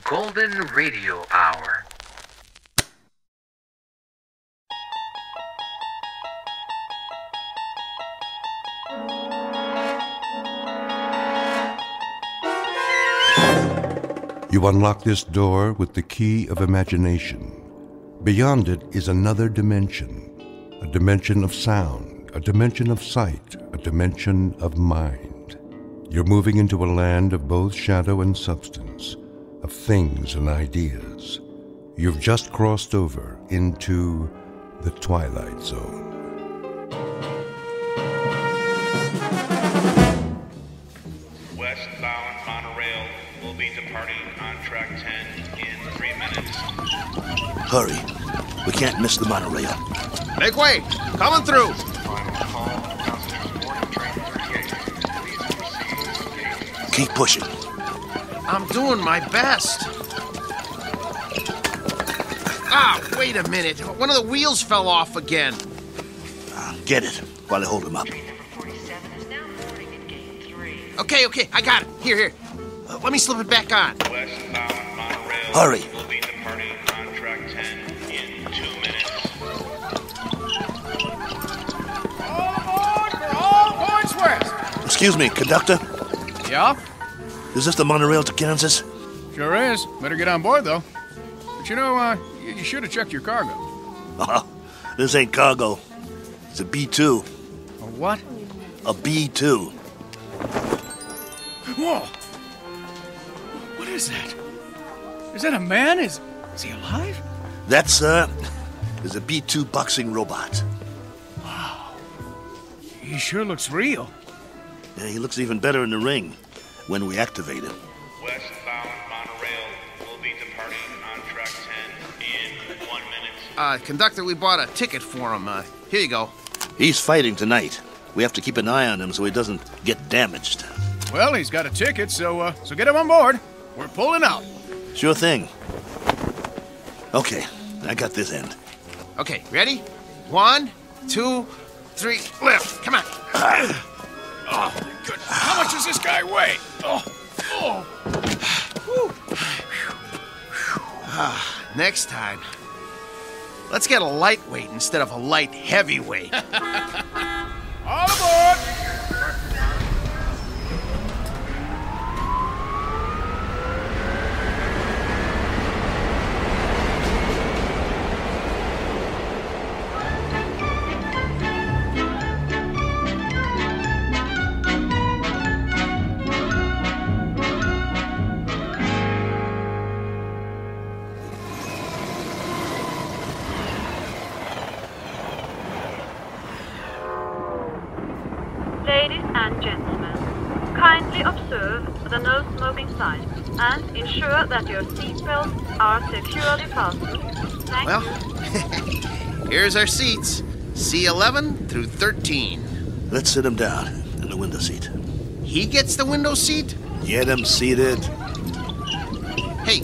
Golden Radio Hour. You unlock this door with the key of imagination. Beyond it is another dimension, a dimension of sound, a dimension of sight, a dimension of mind. You're moving into a land of both shadow and substance, of things and ideas. You've just crossed over into the Twilight Zone. Westbound monorail will be departing on track 10 in 3 minutes. Hurry. We can't miss the monorail. Make way! Coming through! Final call, passengers boarding train 38. Please proceed to gate. Keep pushing. I'm doing my best. Ah, wait a minute. One of the wheels fell off again. Get it while I hold him up. Train number 47 is now boarding at gate 3. Okay, I got it. Here. Let me slip it back on. Westbound monorail Hurry. will be departing on track 10 in 2 minutes. All aboard for all points west. Excuse me, conductor. Yeah? Is this the monorail to Kansas? Sure is. Better get on board, though. But you know, you should have checked your cargo. Oh, this ain't cargo. It's a B-2. A what? A B-2. Whoa! What is that? Is that a man? Is he alive? That, sir, is a B-2 boxing robot. He sure looks real. Yeah, he looks even better in the ring when we activate him. Westbound monorail will be departing on track 10 in 1 minute. Conductor, we bought a ticket for him. Here you go. He's fighting tonight. We have to keep an eye on him so he doesn't get damaged. Well, he's got a ticket, so get him on board. We're pulling out. Sure thing. Okay, I got this end. Okay, ready? 1, 2, 3, lift. Come on. Oh, good. How much does this guy weigh? Next time, let's get a lightweight instead of a light heavyweight. All aboard! Ladies and gentlemen, kindly observe the no smoking sign and ensure that your seatbelts are securely fastened. Thank Well, you. here's our seats. C11 through 13. Let's sit him down in the window seat. He gets the window seat? Get him seated. Hey,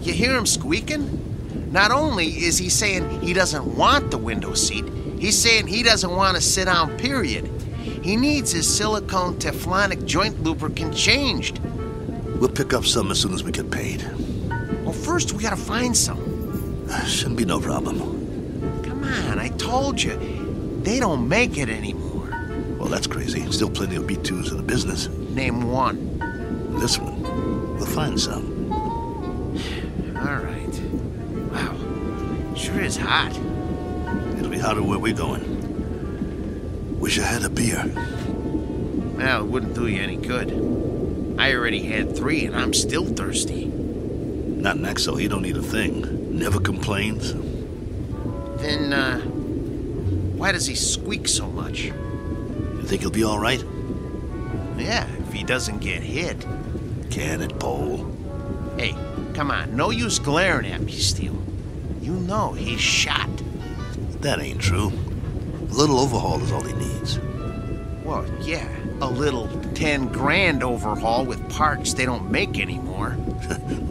you hear him squeaking? Not only is he saying he doesn't want the window seat, he's saying he doesn't want to sit down, period. He needs his silicone Teflonic joint lubricant changed. We'll pick up some as soon as we get paid. Well, first we gotta find some. Shouldn't be no problem. Come on, I told you. They don't make it anymore. Well, that's crazy. Still plenty of B-2s in the business. Name one. This one, we'll find some. All right. Wow. Sure is hot. It'll be hotter where we're going. Wish I had a beer. Well, it wouldn't do you any good. I already had 3 and I'm still thirsty. Not Naxo, he don't need a thing. Never complains. Then, why does he squeak so much? You think he'll be all right? Yeah, if he doesn't get hit. Can it, Pole? Hey, come on, no use glaring at me, Steele. You know he's shot. That ain't true. A little overhaul is all he needs. Well, yeah, a little 10 grand overhaul with parts they don't make anymore.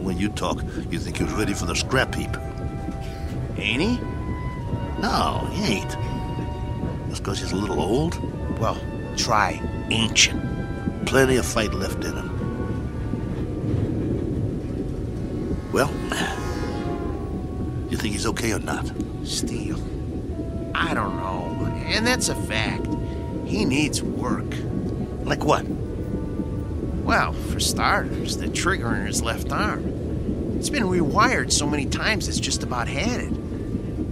When you talk, you think he was ready for the scrap heap. Ain't he? No, he ain't. Just because he's a little old? Well, try ancient. Plenty of fight left in him. Well, you think he's okay or not? Steele, I don't know. And that's a fact. He needs work. Like what? Well, for starters, the trigger in his left arm. It's been rewired so many times it's just about had it.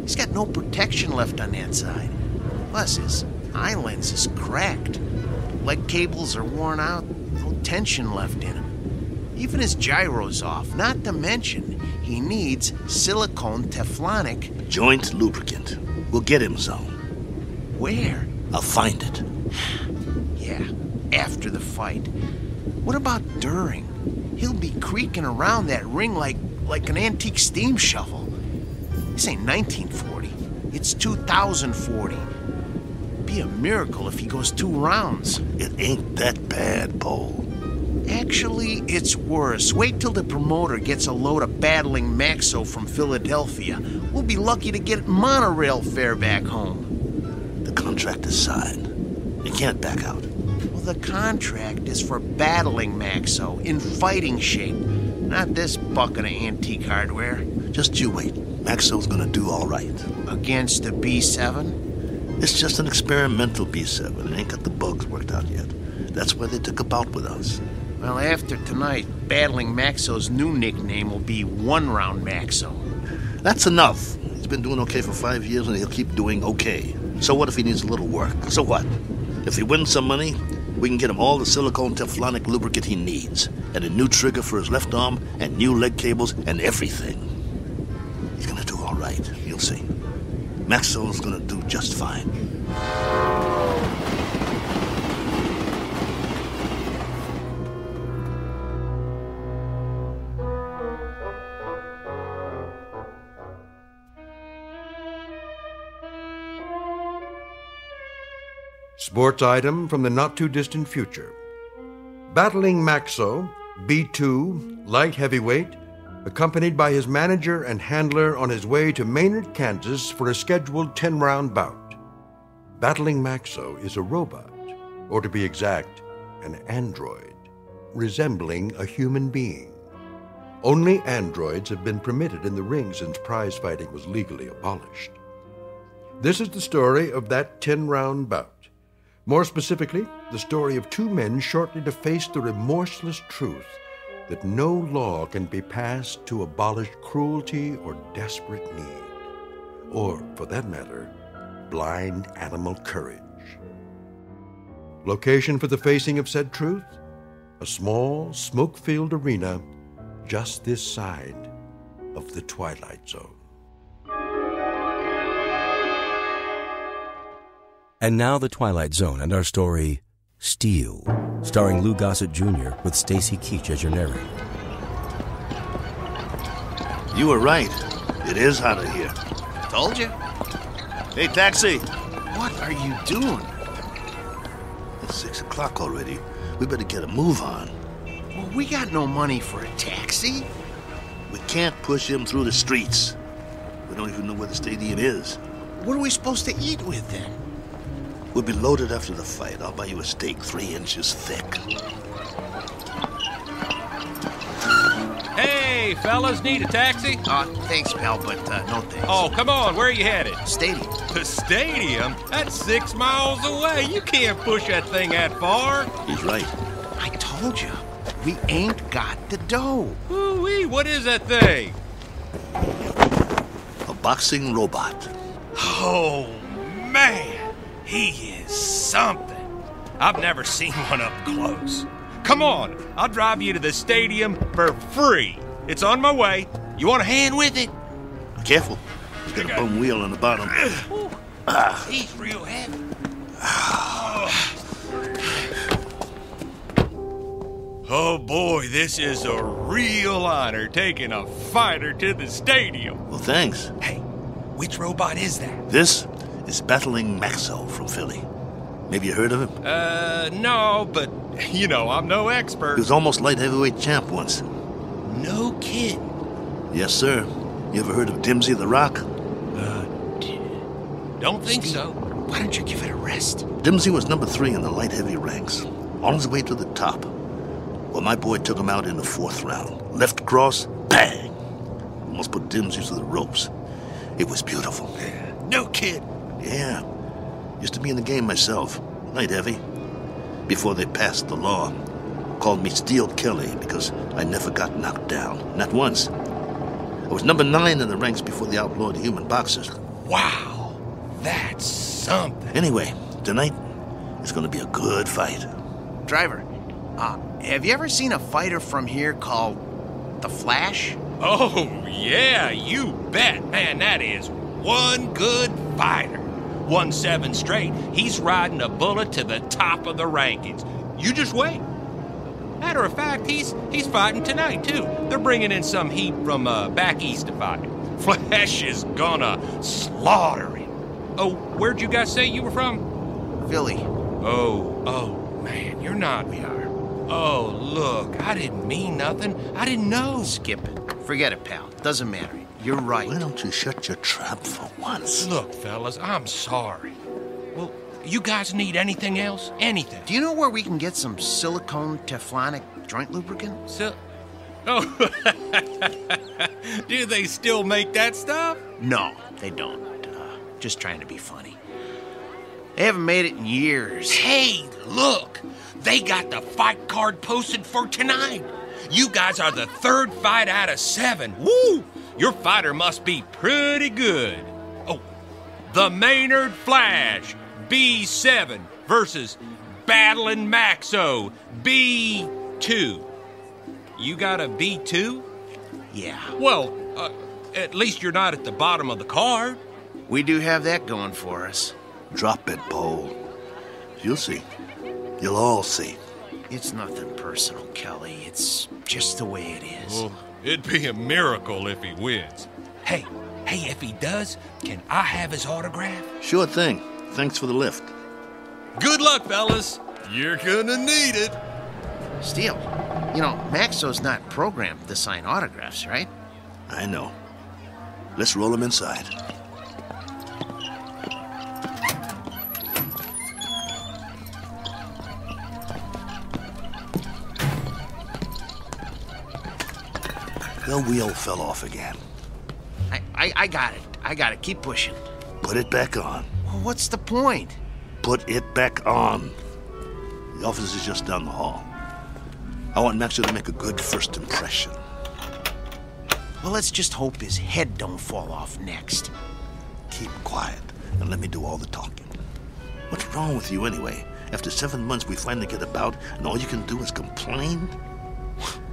He's got no protection left on that side. Plus, his eye lens is cracked. Leg cables are worn out, no tension left in him. Even his gyro's off, not to mention he needs silicone Teflonic joint lubricant. We'll get him some. Where? I'll find it. Yeah, after the fight. What about during? He'll be creaking around that ring like an antique steam shovel. This ain't 1940. It's 2040. Be a miracle if he goes 2 rounds. It ain't that bad, Paul. Actually, it's worse. Wait till the promoter gets a load of battling Maxo from Philadelphia. We'll be lucky to get monorail fare back home. The contract is signed. You can't back out. Well, the contract is for battling Maxo in fighting shape, not this bucket of antique hardware. Just you wait. Maxo's gonna do all right. Against a B7? It's just an experimental B7. It ain't got the bugs worked out yet. That's why they took a bout with us. Well, after tonight, battling Maxo's new nickname will be One Round Maxo. That's enough. He's been doing okay for 5 years, and he'll keep doing okay. So what if he needs a little work? So what? If he wins some money, we can get him all the silicone Teflonic lubricant he needs, and a new trigger for his left arm, and new leg cables, and everything. He's gonna do all right. You'll see. Maxwell's gonna do just fine. Sports item from the not-too-distant future. Battling Maxo, B2, light heavyweight, accompanied by his manager and handler on his way to Maynard, Kansas for a scheduled 10-round bout. Battling Maxo is a robot, or to be exact, an android, resembling a human being. Only androids have been permitted in the ring since prize fighting was legally abolished. This is the story of that 10-round bout. More specifically, the story of 2 men shortly to face the remorseless truth that no law can be passed to abolish cruelty or desperate need, or, for that matter, blind animal courage. Location for the facing of said truth? A small, smoke-filled arena just this side of the Twilight Zone. And now the Twilight Zone and our story, Steel, starring Lou Gossett Jr. with Stacy Keach as your narrator. You were right. It is hotter here. Told you. Hey, taxi! What are you doing? It's 6 o'clock already. We better get a move on. Well, we got no money for a taxi. We can't push him through the streets. We don't even know where the stadium is. What are we supposed to eat with then? We'll be loaded after the fight. I'll buy you a steak 3 inches thick. Hey, fellas, need a taxi? Thanks, pal, but no thanks. Oh, come on, where are you headed? Stadium. The stadium? That's 6 miles away. You can't push that thing that far. He's right. I told you, we ain't got the dough. Ooh-wee, what is that thing? A boxing robot. Oh, man. He is something. I've never seen one up close. Come on, I'll drive you to the stadium for free. It's on my way. You want a hand with it? Careful. He's got a bum wheel on the bottom. He's real heavy. Oh boy, this is a real honor taking a fighter to the stadium. Well, thanks. Hey, which robot is that? This is Battling Maxo from Philly. Maybe you heard of him? No, but, you know, I'm no expert. He was almost light heavyweight champ once. No kid. Yes, sir. You ever heard of Dimsey the Rock? Don't think so. Why don't you give it a rest? Dimsey was number 3 in the light heavy ranks, on his way to the top. Well, my boy took him out in the 4th round. Left cross, bang! Almost put Dimsy to the ropes. It was beautiful. No kid. Yeah. Used to be in the game myself. Night heavy. Before they passed the law. Called me Steel Kelly because I never got knocked down. Not once. I was number 9 in the ranks before the outlawed human boxers. Wow. That's something. Anyway, tonight is going to be a good fight. Driver, have you ever seen a fighter from here called The Flash? Oh, yeah, you bet. Man, that is one good fighter. Won 7 straight. He's riding a bullet to the top of the rankings. You just wait. Matter of fact, he's fighting tonight, too. They're bringing in some heat from back east to fight him. Flash is gonna slaughter him. Oh, where'd you guys say you were from? Philly. Oh, man, you're not. We are. Oh, look, I didn't mean nothing. I didn't know. Skip it. Forget it, pal. Doesn't matter. You're right. Why don't you shut your trap for once? Look, fellas, I'm sorry. Well, you guys need anything else? Anything? Do you know where we can get some silicone Teflonic joint lubricant? Oh, do they still make that stuff? No, they don't. Just trying to be funny. They haven't made it in years. Hey, look! They got the fight card posted for tonight. You guys are the 3rd fight out of 7. Woo! Your fighter must be pretty good. Oh, the Maynard Flash, B7 versus Battling Maxo, B2. You got a B2? Yeah. Well, at least you're not at the bottom of the card. We do have that going for us. Drop it, Bo. You'll see. You'll all see. It's nothing personal, Kelly. It's just the way it is. Well, it'd be a miracle if he wins. Hey, if he does, can I have his autograph? Sure thing. Thanks for the lift. Good luck, fellas. You're gonna need it. Steele, you know, Maxo's not programmed to sign autographs, right? I know. Let's roll him inside. The wheel fell off again. I got it. I got it. Keep pushing. Put it back on. Well, what's the point? Put it back on. The office is just down the hall. I want Maxo to make a good first impression. Well, let's just hope his head don't fall off next. Keep quiet and let me do all the talking. What's wrong with you anyway? After 7 months, we finally get about, and all you can do is complain?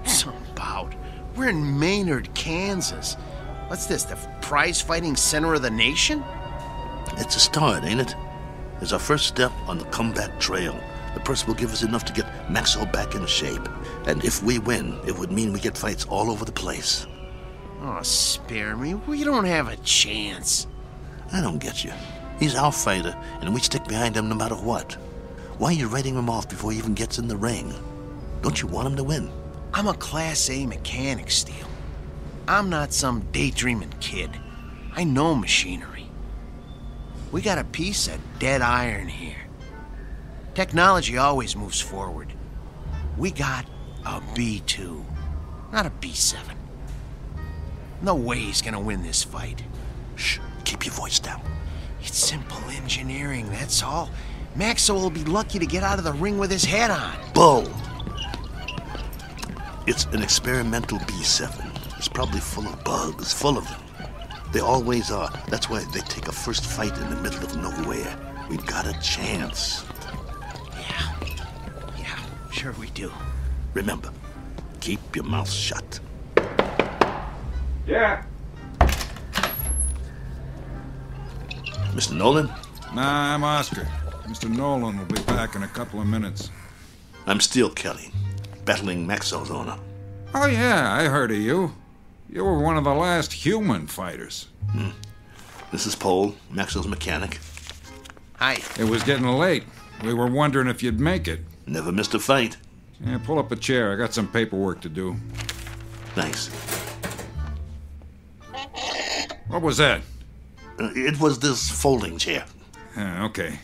Some bout. We're in Maynard, Kansas. What's this, the prize-fighting center of the nation? It's a start, ain't it? It's our first step on the comeback trail. The purse will give us enough to get Maxo back in shape. And if we win, it would mean we get fights all over the place. Oh, spare me. We don't have a chance. I don't get you. He's our fighter, and we stick behind him no matter what. Why are you writing him off before he even gets in the ring? Don't you want him to win? I'm a Class A mechanic, Steele. I'm not some daydreaming kid. I know machinery. We got a piece of dead iron here. Technology always moves forward. We got a B2, not a B7. No way he's gonna win this fight. Shh, keep your voice down. It's simple engineering, that's all. Maxo will be lucky to get out of the ring with his head on. Bull! It's an experimental B7. It's probably full of bugs, full of them. They always are. That's why they take a first fight in the middle of nowhere. We got a chance. Yeah, sure we do. Remember, keep your mouth shut. Yeah. Mr. Nolan? Nah, I'm Oscar. Mr. Nolan will be back in a couple of minutes. I'm Steel Kelly, battling Maxo's owner. Oh, yeah, I heard of you. You were one of the last human fighters. This is Paul, Maxo's mechanic. Hi. It was getting late. We were wondering if you'd make it. Never missed a fight. Yeah, pull up a chair. I got some paperwork to do. Thanks. What was that? It was this folding chair. Okay.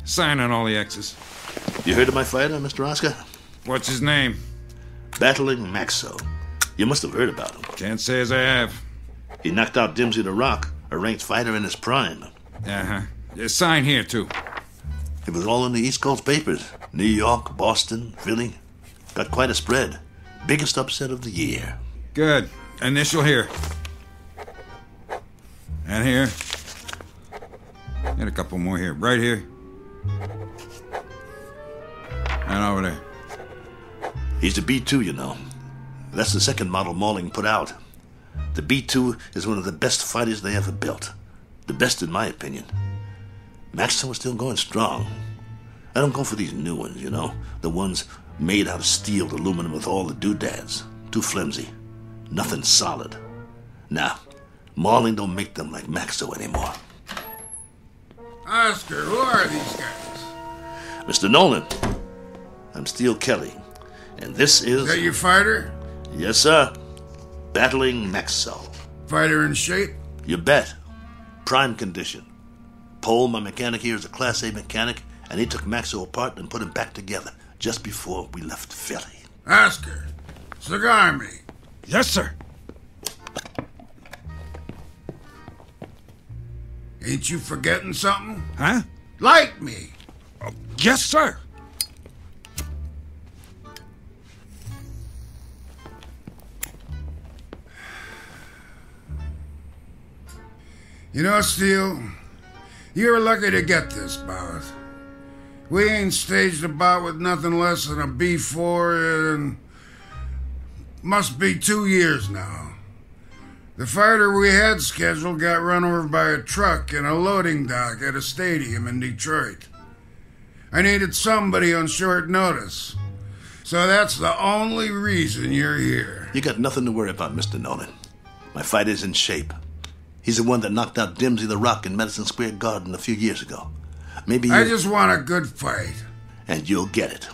Sign on all the X's. You heard of my fighter, Mr. Oscar? What's his name? Battling Maxo. You must have heard about him. Can't say as I have. He knocked out Dimsey the Rock, a ranked fighter in his prime. Uh-huh. Sign here, too. It was all in the East Coast papers. New York, Boston, Philly. Got quite a spread. Biggest upset of the year. Good. Initial here. And here. And a couple more here. Right here. And over there. He's the B2, you know. That's the second model Malling put out. The B2 is one of the best fighters they ever built. The best in my opinion. Maxwell is still going strong. I don't go for these new ones, you know. The ones made out of steel, aluminum with all the doodads. Too flimsy. Nothing solid. Nah, Malling don't make them like Maxo anymore. Oscar, who are these guys? Mr. Nolan, I'm Steele Kelly, and this is... Is that your fighter? Yes, sir. Battling Maxo. Fighter in shape? You bet. Prime condition. Paul, my mechanic here, is a Class A mechanic, and he took Maxo apart and put him back together just before we left Philly. Oscar, cigar me. Yes, sir. Ain't you forgetting something? Huh? Light me. Oh, yes, sir. You know, Steele, you're lucky to get this bout. We ain't staged a bout with nothing less than a B4 in must be 2 years now. The fighter we had scheduled got run over by a truck in a loading dock at a stadium in Detroit. I needed somebody on short notice. So that's the only reason you're here. You got nothing to worry about, Mr. Nolan. My fighter's in shape. He's the one that knocked out Dimsey the Rock in Madison Square Garden a few years ago. Maybe you... I just want a good fight. And you'll get it.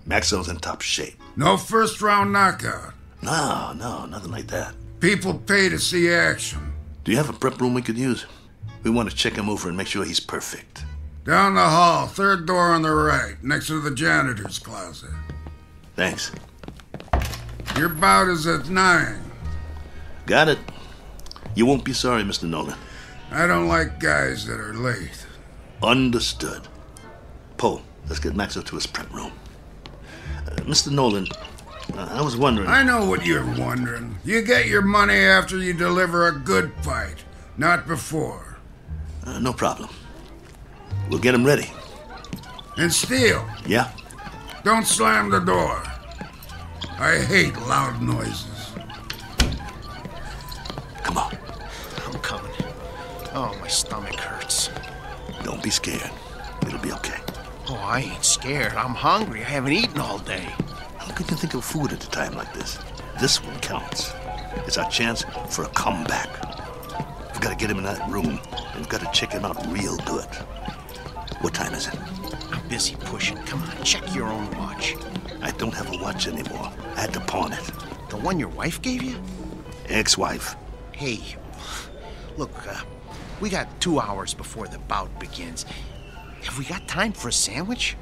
Maxwell's in top shape. No first-round knockout. No, nothing like that. People pay to see action. Do you have a prep room we could use? We want to check him over and make sure he's perfect. Down the hall, third door on the right, next to the janitor's closet. Thanks. Your bout is at 9. Got it. You won't be sorry, Mr. Nolan. I don't like guys that are late. Understood. Poe, let's get Maxo to his prep room. Mr. Nolan, I was wondering... I know what you're wondering. You get your money after you deliver a good fight, not before. No problem. We'll get him ready. And Steele. Yeah? Don't slam the door. I hate loud noises. Come on. I'm coming. Oh, my stomach hurts. Don't be scared. It'll be okay. Oh, I ain't scared. I'm hungry. I haven't eaten all day. How could you think of food at a time like this? This one counts. It's our chance for a comeback. We've got to get him in that room, and we've got to check him out real good. What time is it? I'm busy pushing. Come on, check your own watch. I don't have a watch anymore. I had to pawn it. The one your wife gave you? Ex-wife. Hey, look, we got 2 hours before the bout begins. Have we got time for a sandwich?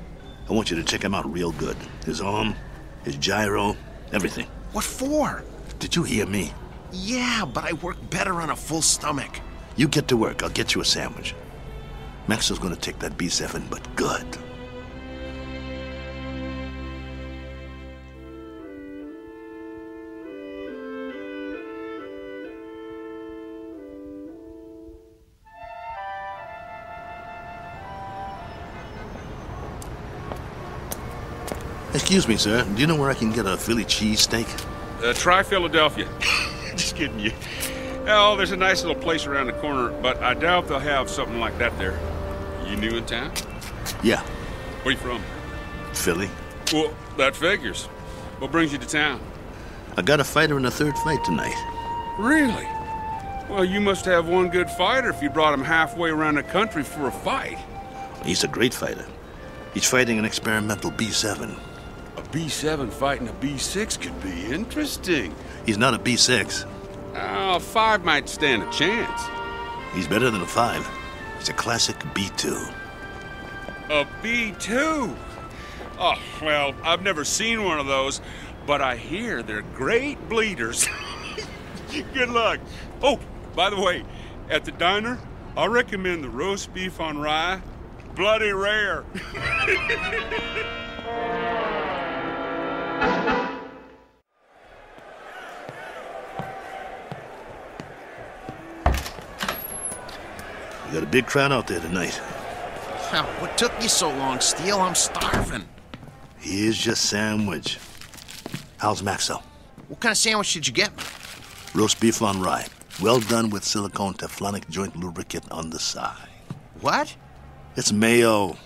I want you to check him out real good. His arm, his gyro, everything. What for? Did you hear me? Yeah, but I work better on a full stomach. You get to work. I'll get you a sandwich. Maxwell's gonna take that B7, but good. Excuse me, sir. Do you know where I can get a Philly cheesesteak? Try Philadelphia. Just kidding you. Oh, there's a nice little place around the corner, but I doubt they'll have something like that there. You new in town? Yeah. Where you from? Philly. Well, that figures. What brings you to town? I got a fighter in the third fight tonight. Really? Well, you must have one good fighter if you brought him halfway around the country for a fight. He's a great fighter. He's fighting an experimental B7. A B7 fighting a B6 could be interesting. He's not a B6. A 5 might stand a chance. He's better than a 5. He's a classic B2. A B2? Oh, well, I've never seen one of those, but I hear they're great bleeders. Good luck. Oh, By the way, at the diner, I recommend the roast beef on rye. Bloody rare. We got a big crowd out there tonight. Now, what took you so long, Steele? I'm starving. Here's your sandwich. How's Maxo? What kind of sandwich did you get me? Roast beef on rye. Well done with silicone Teflonic joint lubricant on the side. What? It's mayo.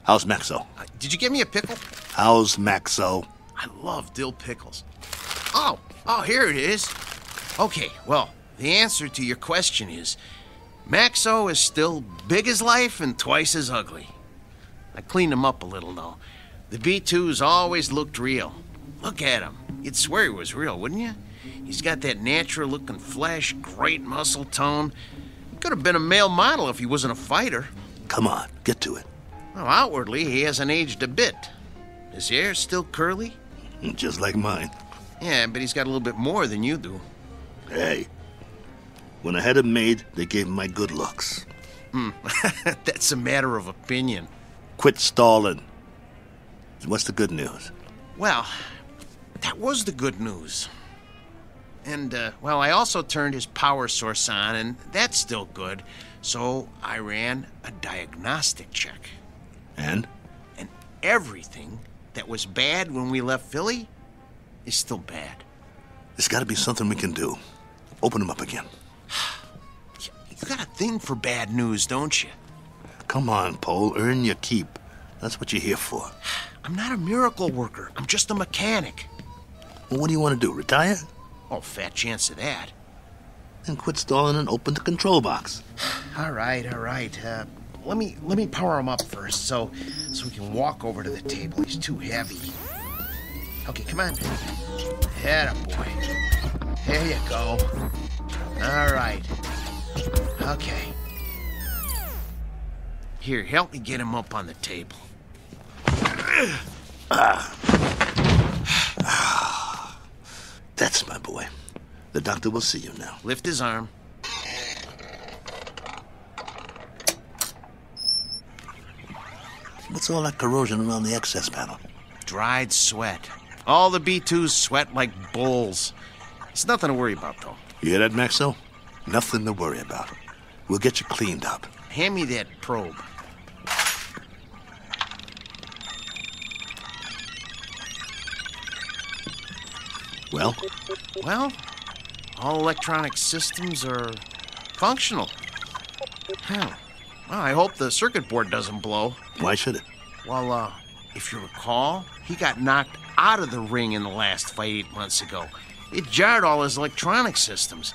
How's Maxo? Did you get me a pickle? How's Maxo? I love dill pickles. Oh, here it is. Okay, well, the answer to your question is Maxo is still big as life and twice as ugly. I cleaned him up a little, though. The B2's always looked real. Look at him. You'd swear he was real, wouldn't you? He's got that natural-looking flesh, great muscle tone. He could have been a male model if he wasn't a fighter. Come on, get to it. Well, outwardly, he hasn't aged a bit. His hair's still curly. Just like mine. Yeah, but he's got a little bit more than you do. Hey, when I had him made, they gave him my good looks. That's a matter of opinion. Quit stalling. What's the good news? Well, that was the good news. And, well, I also turned his power source on, and that's still good. So I ran a diagnostic check. And? And everything that was bad when we left Philly is still bad. There's got to be something we can do. Open him up again. You got a thing for bad news, don't you? Come on, Pole. Earn your keep. That's what you're here for. I'm not a miracle worker. I'm just a mechanic. Well, what do you want to do, retire? Oh, fat chance of that. Then quit stalling and open the control box. All right. Let me power him up first, so we can walk over to the table. He's too heavy. Okay, come on. Atta boy. There you go. All right. Okay. Here, help me get him up on the table. That's my boy. The doctor will see you now. Lift his arm. What's all that corrosion around the access panel? Dried sweat. All the B2s sweat like bulls. It's nothing to worry about, though. You hear that, Maxo? Nothing to worry about. We'll get you cleaned up. Hand me that probe. Well? Well, all electronic systems are functional. Well, I hope the circuit board doesn't blow. Why should it? Well, if you recall, he got knocked out of the ring in the last fight 8 months ago. It jarred all his electronic systems.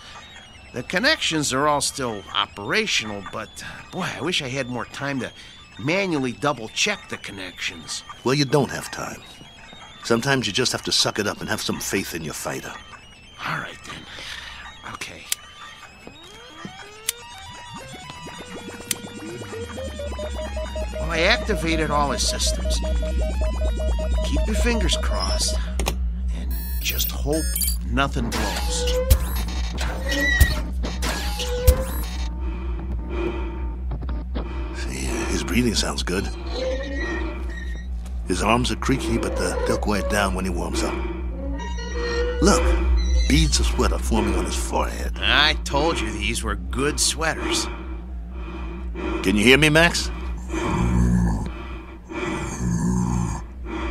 The connections are all still operational, but, boy, I wish I had more time to manually double-check the connections. Well, you don't have time. Sometimes you just have to suck it up and have some faith in your fighter. All right, then. Okay. Well, I activated all his systems. Keep your fingers crossed and just hope nothing blows. See, his breathing sounds good. His arms are creaky, but they'll quiet down when he warms up. Look, beads of sweat are forming on his forehead. I told you these were good sweaters. Can you hear me, Max?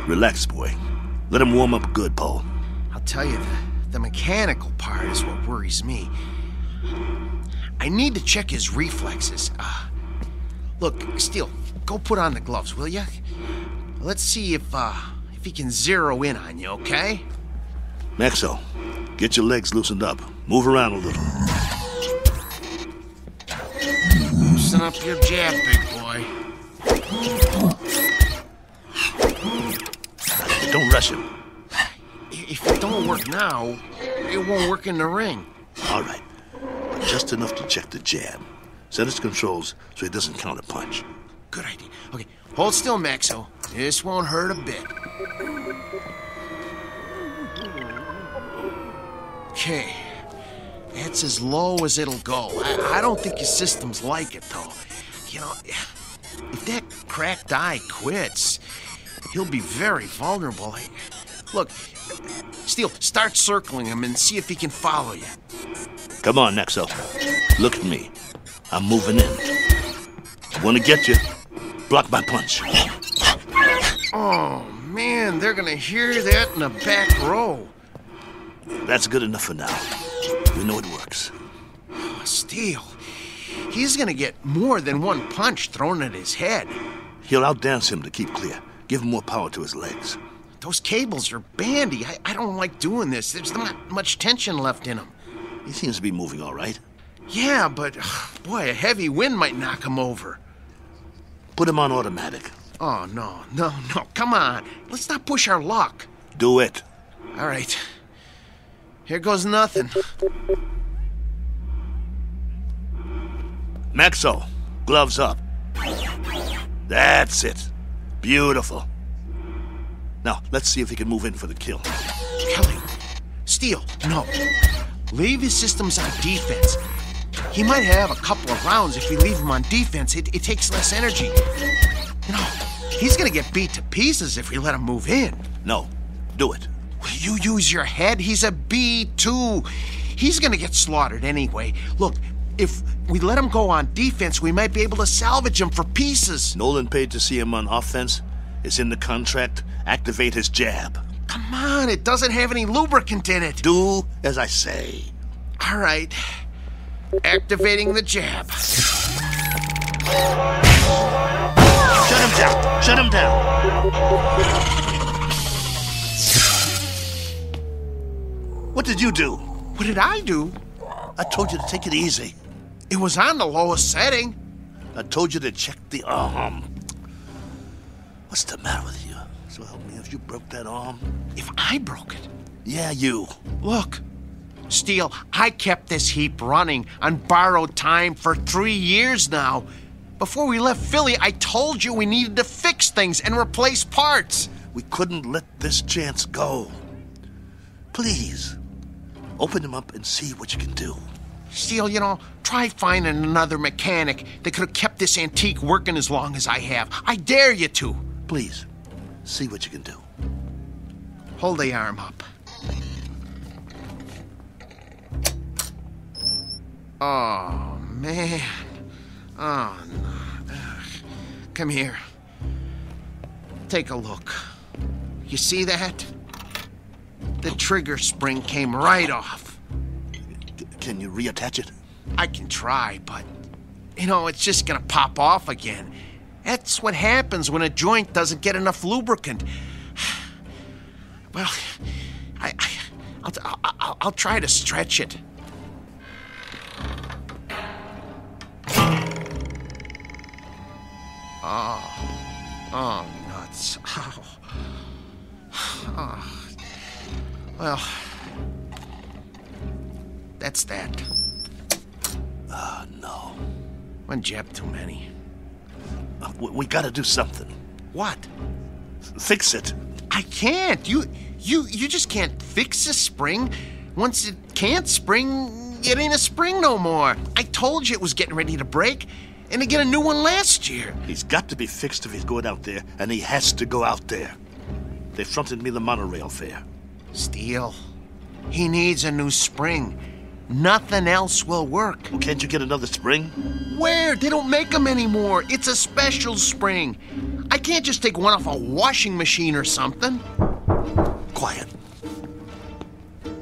Relax, boy. Let him warm up good, Paul. I'll tell you, the mechanical part is what worries me. I need to check his reflexes. Look, Steele, go put on the gloves, will you? Let's see if he can zero in on you, okay? Maxo, get your legs loosened up. Move around a little. Loosen up your jab, big boy. Don't rush him. If it don't work now, it won't work in the ring. All right, but just enough to check the jab. Set his controls so he doesn't counter punch. Good idea. Okay, hold still, Maxo. This won't hurt a bit. Okay. That's as low as it'll go. I don't think your system's like it, though. You know, if that cracked eye quits, he'll be very vulnerable. Look, Steele, start circling him and see if he can follow you. Come on, Nexo. Look at me. I'm moving in. I want to get you. Block my punch. Oh, man, they're gonna hear that in the back row. That's good enough for now. We know it works. Oh, Steele, he's gonna get more than one punch thrown at his head. He'll outdance him to keep clear. Give him more power to his legs. Those cables are bandy. I don't like doing this. There's not much tension left in them. He seems to be moving all right. Yeah, but, boy, a heavy wind might knock him over. Put him on automatic. Oh, no. Come on. Let's not push our luck. Do it. All right. Here goes nothing. Maxo, gloves up. That's it. Beautiful. Now, let's see if he can move in for the kill. Kelly, Steele, no. Leave his systems on defense. He might have a couple of rounds if we leave him on defense. It takes less energy. You know, he's gonna get beat to pieces if we let him move in. No, do it. You use your head? He's a B2. He's gonna get slaughtered anyway. Look, if we let him go on defense, we might be able to salvage him for pieces. Nolan paid to see him on offense. It's in the contract. Activate his jab. Come on, it doesn't have any lubricant in it. Do as I say. All right. Activating the jab. Shut him down. Shut him down. What did you do? What did I do? I told you to take it easy. It was on the lowest setting. I told you to check the arm. What's the matter with you? So help me if you broke that arm. If I broke it? Yeah, you. Look, Steele, I kept this heap running on borrowed time for 3 years now. Before we left Philly, I told you we needed to fix things and replace parts. We couldn't let this chance go. Please, open him up and see what you can do. Steele, you know, try finding another mechanic that could have kept this antique working as long as I have. I dare you to. Please, see what you can do. Hold the arm up. Oh, man. Oh, no. Come here. Take a look. You see that? The trigger spring came right off. Can you reattach it? I can try, but, you know, it's just gonna pop off again. That's what happens when a joint doesn't get enough lubricant. Well, I'll try to stretch it. Oh, nuts. Oh. Well, that's that. No. One jab too many. We gotta do something. What? Fix it. I can't. You just can't fix a spring. Once it can't spring, it ain't a spring no more. I told you it was getting ready to break, and to get a new one last year. He's got to be fixed if he's going out there, and he has to go out there. They fronted me the monorail fare. Steele, he needs a new spring. Nothing else will work. Well, can't you get another spring? Where? They don't make them anymore. It's a special spring. I can't just take one off a washing machine or something. Quiet.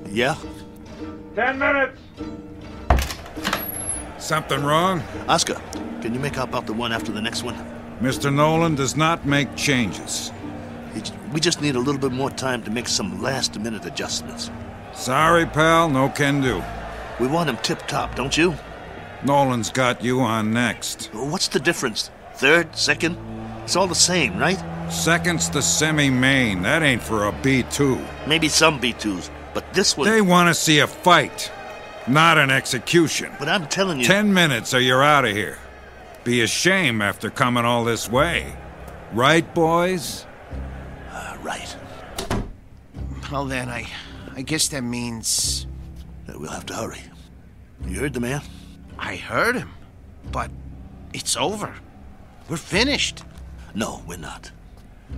Yeah? 10 minutes. Something wrong? Oscar, can you make up the one after the next one? Mr. Nolan does not make changes. We just need a little bit more time to make some last-minute adjustments. Sorry, pal, no can do. We want him tip-top, don't you? Nolan's got you on next. What's the difference? Third? Second? It's all the same, right? Second's the semi-main. That ain't for a B2. Maybe some B2s, but this one... They want to see a fight, not an execution. But I'm telling you... 10 minutes or you're out of here. Be a shame after coming all this way. Right, boys? Right. Well then, I guess that means... We'll have to hurry. You heard the man? I heard him, but it's over. We're finished. No, we're not.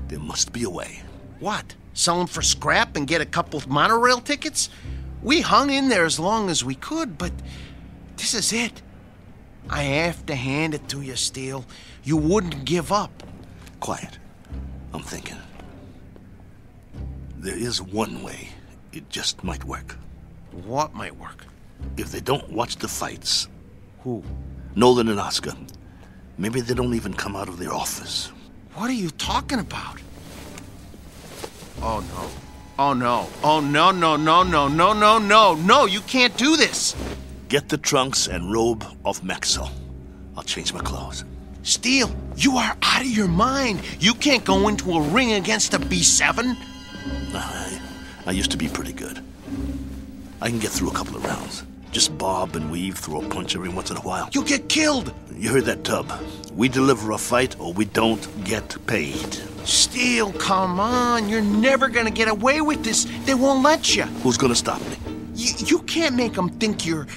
There must be a way. What? Sell them for scrap and get a couple of monorail tickets? We hung in there as long as we could, but this is it. I have to hand it to you, Steele. You wouldn't give up. Quiet. I'm thinking. There is one way. It just might work. What might work? If they don't watch the fights. Who? Nolan and Oscar. Maybe they don't even come out of their office. What are you talking about? Oh, no. Oh, no. Oh, no, no, no, no, no, no, no. No, you can't do this. Get the trunks and robe off Maxwell. I'll change my clothes. Steele, you are out of your mind. You can't go into a ring against a B7. I used to be pretty good. I can get through a couple of rounds. Just bob and weave, throw a punch every once in a while. You'll get killed. You heard that, Tub. We deliver a fight or we don't get paid. Steele, come on. You're never gonna get away with this. They won't let you. Who's gonna stop me? You can't make them think you're...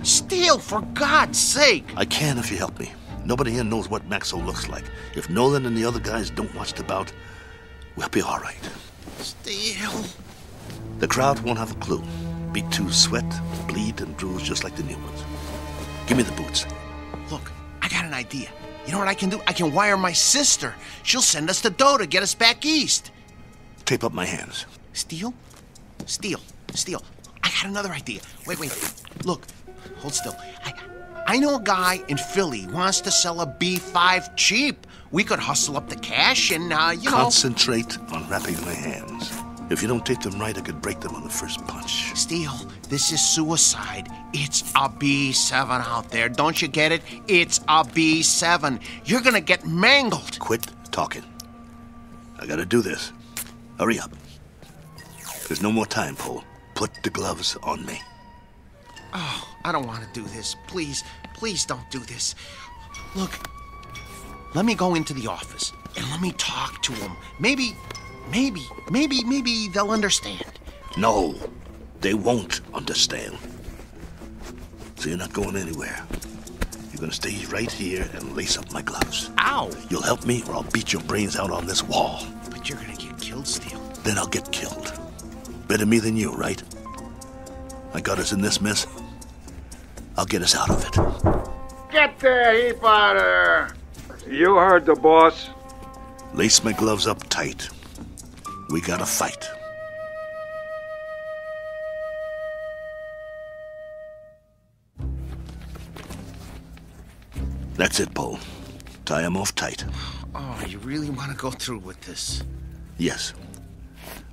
Steele, for God's sake. I can if you help me. Nobody here knows what Maxwell looks like. If Nolan and the other guys don't watch the bout, we'll be all right. Steele. The crowd won't have a clue. Be too sweat, bleed, and bruise just like the new ones. Give me the boots. Look, I got an idea. You know what I can do? I can wire my sister. She'll send us the dough to get us back east. Tape up my hands. Steele? Steele. I got another idea. Wait. Look, hold still. I know a guy in Philly wants to sell a B5 cheap. We could hustle up the cash and, Concentrate on wrapping my hands. If you don't tape them right, I could break them on the first punch. Steele, this is suicide. It's a B7 out there. Don't you get it? It's a B7. You're gonna get mangled. Quit talking. I gotta do this. Hurry up. There's no more time, Paul. Put the gloves on me. Oh, I don't want to do this. Please don't do this. Look, let me go into the office and let me talk to them. Maybe they'll understand. No, they won't understand. So you're not going anywhere. You're gonna stay right here and lace up my gloves. Ow! You'll help me or I'll beat your brains out on this wall. But you're gonna get killed, Steele. Then I'll get killed. Better me than you, right? I got us in this mess. I'll get us out of it. Get the heap out of there! You heard the boss. Lace my gloves up tight. We gotta fight. That's it, Paul. Tie him off tight. Oh, you really want to go through with this? Yes.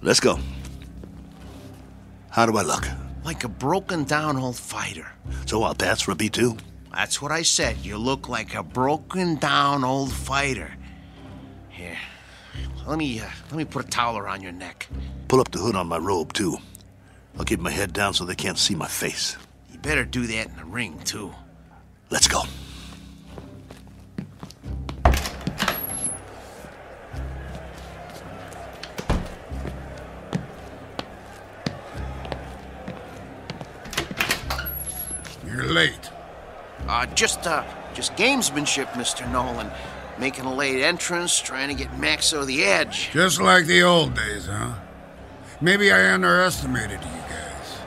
Let's go. How do I look? Like a broken down old fighter. So I'll pass for a B2? That's what I said. You look like a broken down old fighter. Here. Let me put a towel around your neck. Pull up the hood on my robe, too. I'll keep my head down so they can't see my face. You better do that in the ring, too. Let's go. You're late. Just gamesmanship, Mr. Nolan. Making a late entrance, trying to get Max over the edge. Just like the old days, huh? Maybe I underestimated you guys.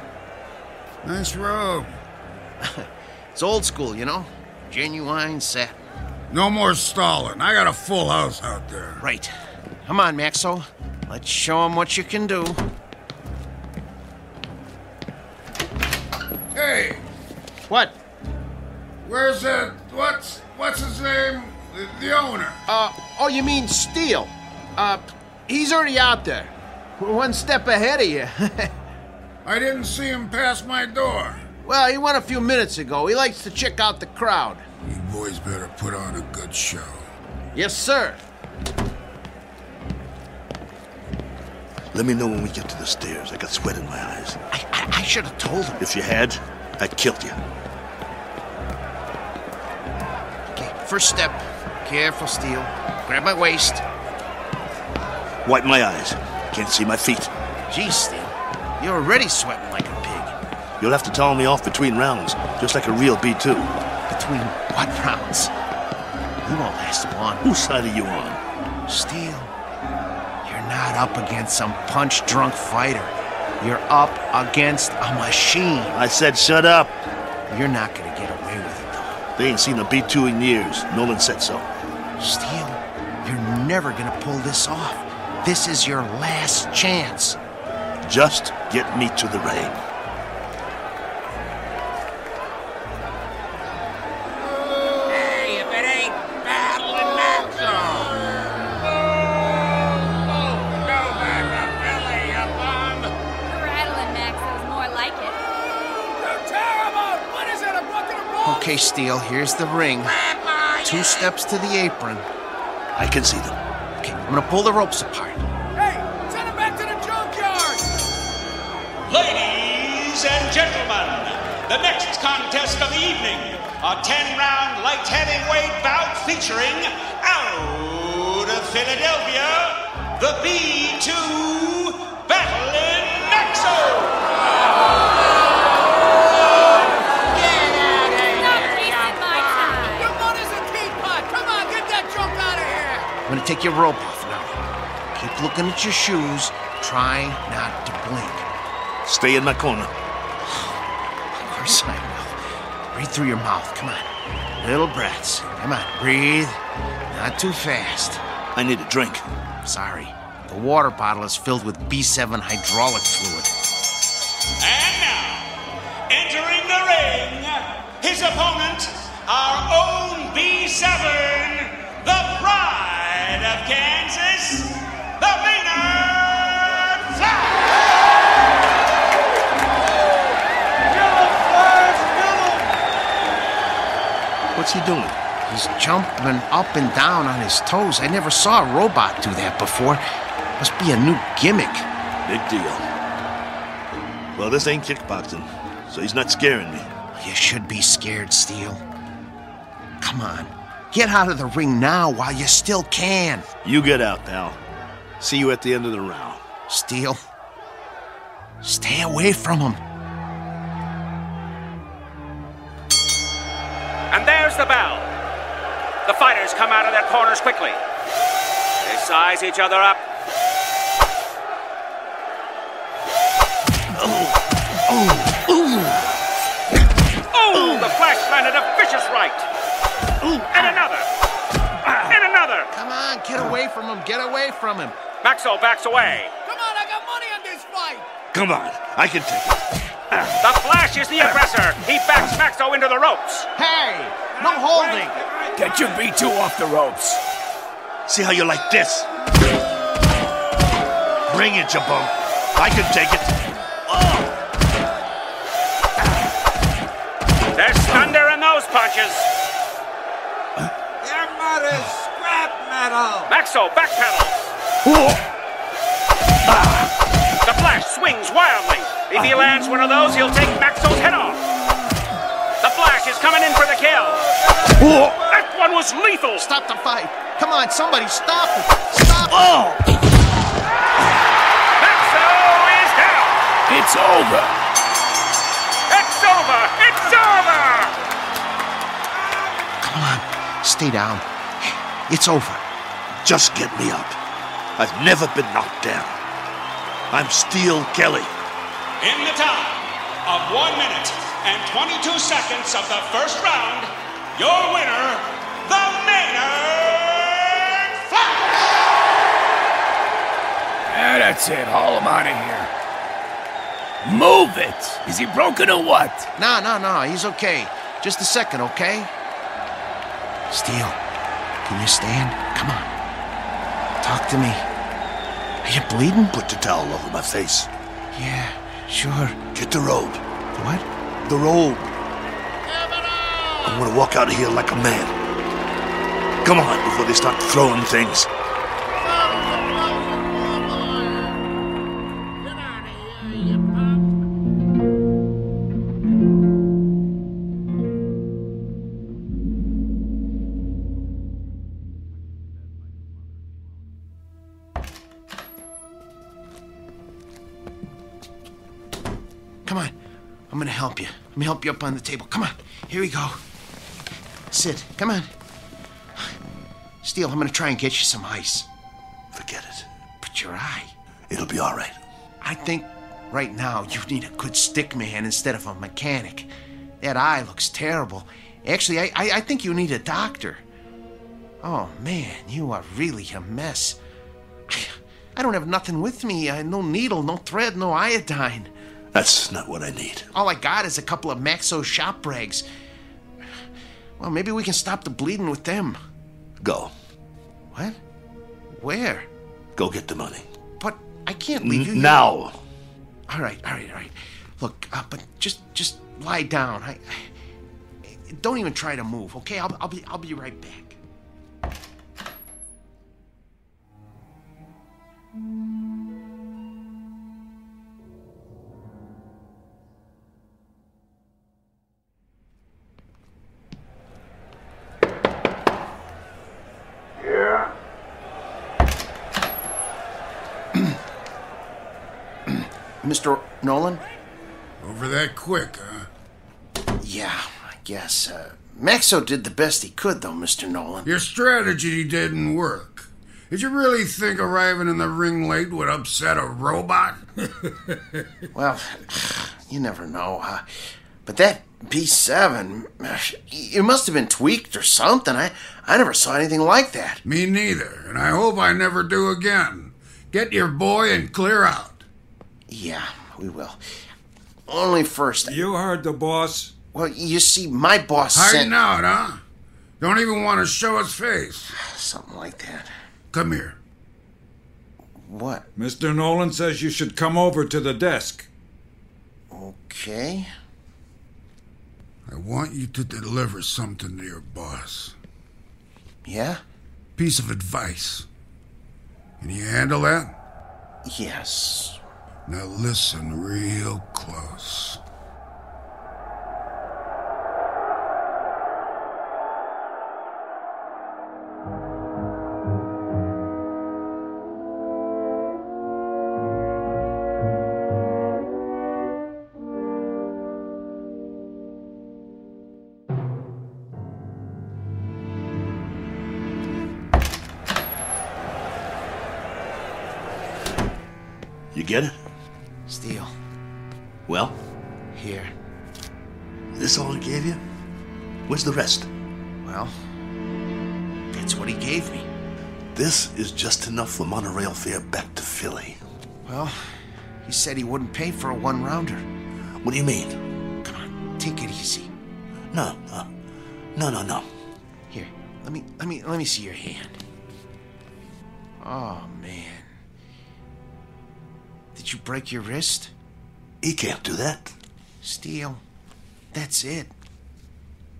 Nice robe. It's old school, you know? Genuine satin. No more stalling. I got a full house out there. Right. Come on, Maxo. Let's show him what you can do. Hey! What? Where's that... What's his name? The owner. Oh, you mean Steele? He's already out there. We're one step ahead of you. I didn't see him pass my door. Well, he went a few minutes ago. He likes to check out the crowd. You boys better put on a good show. Yes, sir. Let me know when we get to the stairs. I got sweat in my eyes. I should have told him. If you had, I'd killed you. Okay, first step. Careful, Steele. Grab my waist. Wipe my eyes. Can't see my feet. Geez, Steele. You're already sweating like a pig. You'll have to towel me off between rounds, just like a real B2. Between what rounds? You won't last long. Whose side are you on? Steel, you're not up against some punch-drunk fighter. You're up against a machine. I said shut up. You're not gonna get away with it, though. They ain't seen a B2 in years. Nolan said so. Steel, you're never gonna pull this off. This is your last chance. Just get me to the ring. Hey, if it ain't battling Maxo! Go back to Philly, you bum! Rattling Maxo's more like it. You're terrible! What is it? I'm walking a roll! Okay, Steel, here's the ring. 2 steps to the apron. I can see them. Okay, I'm gonna pull the ropes apart. Hey, send him back to the junkyard! Ladies and gentlemen, the next contest of the evening, a 10-round light heavyweight bout featuring out of Philadelphia, the B2 Battling Maxo! Get out of here! Your mother's a teapot! Come on, get that junk out of here! I'm gonna take your rope off now. Keep looking at your shoes. Try not to blink. Stay in my corner. Of course I will. Breathe through your mouth. Come on. Little breaths. Come on. Breathe. Not too fast. I need a drink. Sorry. The water bottle is filled with B7 hydraulic fluid. And now, entering the ring, his opponent, our own B7, the pride of Kansas, the Maynard Flash! What's he doing? He's jumping up and down on his toes. I never saw a robot do that before. Must be a new gimmick. Big deal. Well, this ain't kickboxing, so he's not scaring me. You should be scared, Steel. Come on. Get out of the ring now while you still can. You get out, pal. See you at the end of the round. Steel, stay away from him. And there's the bell. The fighters come out of their corners quickly. They size each other up. Oh, the Flash landed a vicious right. And another. And another. Come on, get away from him. Get away from him. Maxo backs away. Come on, I got money on this fight! Come on, I can take it. The Flash is the aggressor. He backs Maxo into the ropes. Hey, no holding. Get your B2 off the ropes. See how you like this? Bring it, you bum. I can take it. There's thunder in those punches. Your mother's scrap metal! Maxo backpedals. The Flash swings wildly. If he lands one of those, he'll take Maxo's head off. The Flash is coming in for the kill. That one was lethal. Stop the fight. Come on, somebody stop it. Stop it. Maxo is down. It's over. It's over. It's over. Come on, stay down. It's over. Just get me up. I've never been knocked down. I'm Steel Kelly. In the time of 1 minute and 22 seconds of the first round, your winner, the Maynard Flash! Yeah, that's it. Haul him out of here. Move it! Is he broken or what? No, he's okay. Just a second, okay? Steel, can you stand? Come on. Talk to me. Are you bleeding? Put the towel over my face. Yeah, sure. Get the robe. What? The robe. I want to walk out of here like a man. Come on, before they start throwing things. I'm gonna help you. Let me help you up on the table. Come on. Here we go. Sit. Come on. Steele, I'm gonna try and get you some ice. Forget it. But your eye. It'll be all right. I think right now you need a good stick man instead of a mechanic. That eye looks terrible. Actually, I think you need a doctor. Oh, man, you are really a mess. I don't have nothing with me. No needle, no thread, no iodine. That's not what I need. All I got is a couple of Maxo shop rags. Well, maybe we can stop the bleeding with them. Go. What? Where? Go get the money. But I can't leave you. Now. All right. Look, but just lie down. I don't even try to move, okay? I'll be right back. Yeah. Mr. Nolan? Over that quick, huh? Yeah, I guess. Maxo did the best he could, though, Mr. Nolan. Your strategy didn't work. Did you really think arriving in the ring late would upset a robot? Well, you never know. But that B7, it must have been tweaked or something. I never saw anything like that. Me neither, and I hope I never do again. Get your boy and clear out. Yeah, we will. Only first... You heard the boss. Well, you see, my boss Hiding out, huh? Don't even want to show his face. Something like that. Come here. What? Mr. Nolan says you should come over to the desk. Okay. I want you to deliver something to your boss. Yeah? Piece of advice. Can you handle that? Yes. Now listen real close. You get it? Steele. Well? Here. This all he gave you? Where's the rest? Well, that's what he gave me. This is just enough for monorail fare back to Philly. Well, he said he wouldn't pay for a one-rounder. What do you mean? Come on, take it easy. No. Here, let me see your hand. Oh, man. Did you break your wrist? He can't do that. Steele, that's it.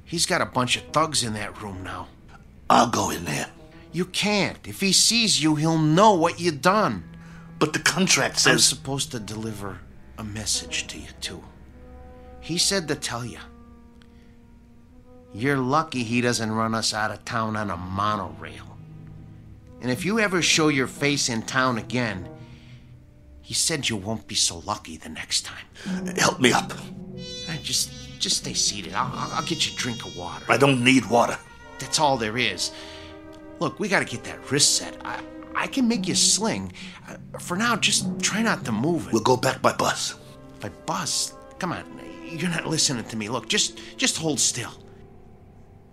He's got a bunch of thugs in that room now. I'll go in there. You can't. If he sees you, he'll know what you done. But the contract says... I'm supposed to deliver a message to you, too. He said to tell you. You're lucky he doesn't run us out of town on a monorail. And if you ever show your face in town again, he said you won't be so lucky the next time. Help me up. Just stay seated. I'll get you a drink of water. I don't need water. That's all there is. Look, we gotta get that wrist set. I can make you a sling. For now, just try not to move it. We'll go back by bus. By bus? Come on, you're not listening to me. Look, just hold still.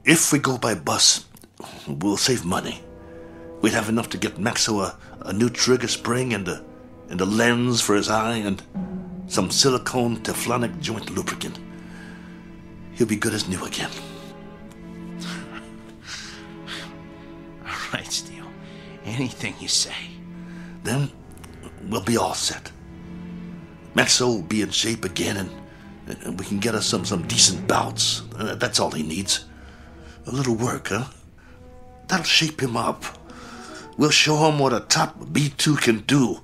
If we go by bus, we'll save money. We'd have enough to get Maxo a new trigger spring and a lens for his eye and some silicone Teflonic joint lubricant. He'll be good as new again. All right, Steele. Anything you say. Then we'll be all set. Maxo will be in shape again, and we can get us some decent bouts. That's all he needs. A little work, huh? That'll shape him up. We'll show him what a top B2 can do.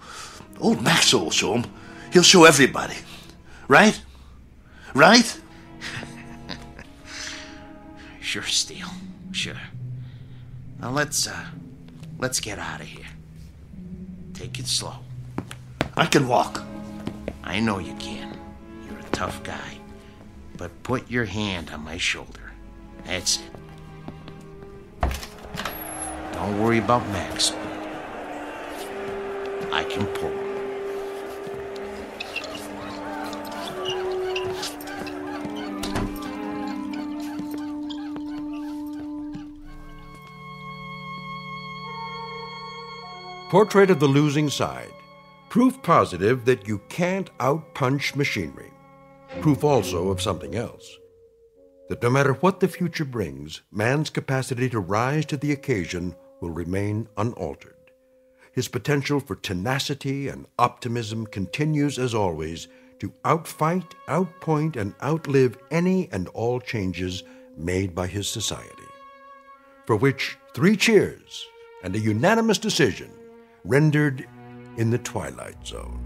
Old Maxo will show him. He'll show everybody. Right? Right? Sure, Steele. Sure. Now let's get out of here. Take it slow. I can walk. I know you can. You're a tough guy. but put your hand on my shoulder. That's it. Don't worry about Max. I can pull. Portrait of the Losing Side. Proof positive that you can't outpunch machinery. Proof also of something else. That no matter what the future brings, man's capacity to rise to the occasion will remain unaltered. His potential for tenacity and optimism continues, as always, to outfight, outpoint, and outlive any and all changes made by his society. For which 3 cheers and a unanimous decision rendered in the Twilight Zone.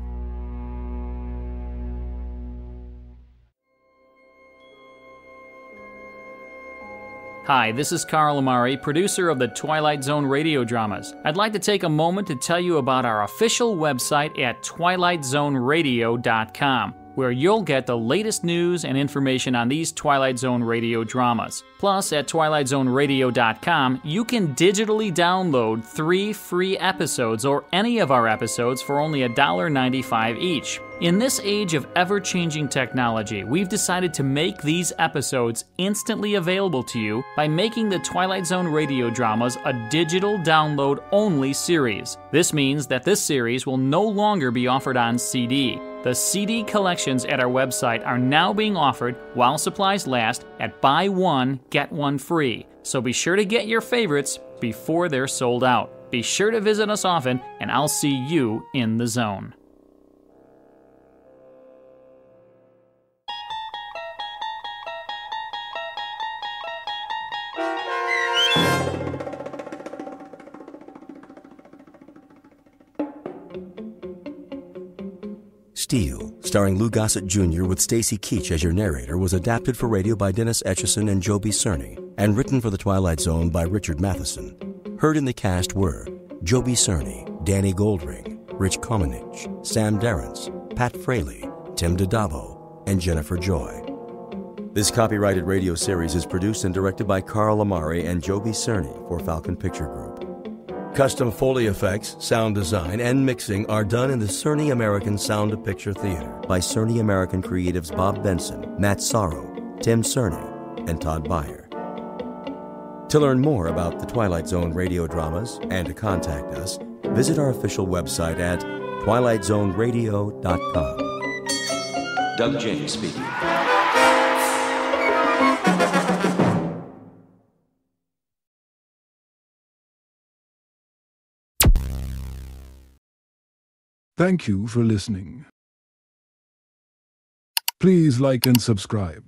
Hi, this is Carl Amari, producer of the Twilight Zone radio dramas. I'd like to take a moment to tell you about our official website at twilightzoneradio.com, where you'll get the latest news and information on these Twilight Zone radio dramas. Plus, at twilightzoneradio.com, you can digitally download 3 free episodes or any of our episodes for only $1.95 each. In this age of ever-changing technology, we've decided to make these episodes instantly available to you by making the Twilight Zone radio dramas a digital download-only series. This means that this series will no longer be offered on CD. The CD collections at our website are now being offered, while supplies last, at buy one, get one free. So be sure to get your favorites before they're sold out. Be sure to visit us often, and I'll see you in the zone. Steel, starring Lou Gossett Jr. with Stacy Keach as your narrator, was adapted for radio by Dennis Etchison and Joby Cerny, and written for The Twilight Zone by Richard Matheson. Heard in the cast were Joby Cerny, Danny Goldring, Rich Komenich, Sam Darrence, Pat Fraley, Tim DiDavo, and Jennifer Joy. This copyrighted radio series is produced and directed by Carl Amari and Joby Cerny for Falcon Picture Group. Custom Foley effects, sound design, and mixing are done in the Cerny American Sound of Picture Theater by Cerny American creatives Bob Benson, Matt Sorrow, Tim Cerny, and Todd Beyer. To learn more about the Twilight Zone radio dramas and to contact us, visit our official website at twilightzoneradio.com. Doug James speaking. Thank you for listening. Please like and subscribe.